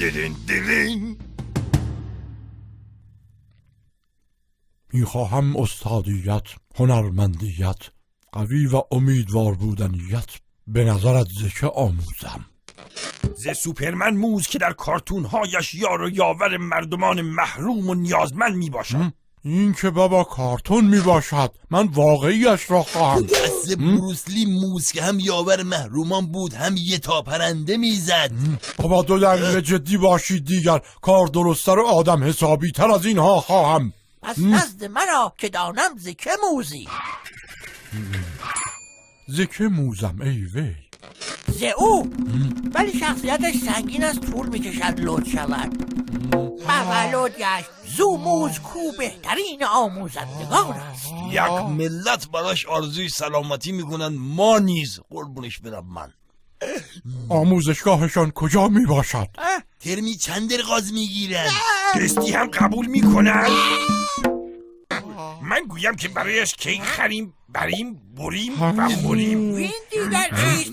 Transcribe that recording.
دیرین دیرین. میخواهم استادیت، هنرمندیت، قوی و امیدوار بودنیت به نظرت ز آموزم؟ ز سوپرمن موز که در کارتونهایش یار و یاور مردمان محروم و نیازمند میباشد. این که بابا کارتون میباشد، من واقعیش را خواهم. اصل بروسلی موز که هم یاور محرومان بود هم یه تا پرنده میزد. بابا 2 دقیقه جدی باشید دیگر، کار درستر و آدم حسابی تر از اینها خواهم. پس نزد مرا که دانم ز که موزی. ز که موزم ای وی؟ ز او، ولی شخصیتش سنگین است، طول میکشد لود شود. لود گشت زو موز کو بهترین آموزندگان است. یک ملت براش آرزوی سلامتی میکنن، ما نیز قربونش برم من. آموزشگاهشان کجا میباشد؟ ترمی چند درغاز میگیرن؟ تستی هم قبول میکنن؟ من گویم که برایش کیک خریم، بریم، بریم و خوریم. این دیگر چیست؟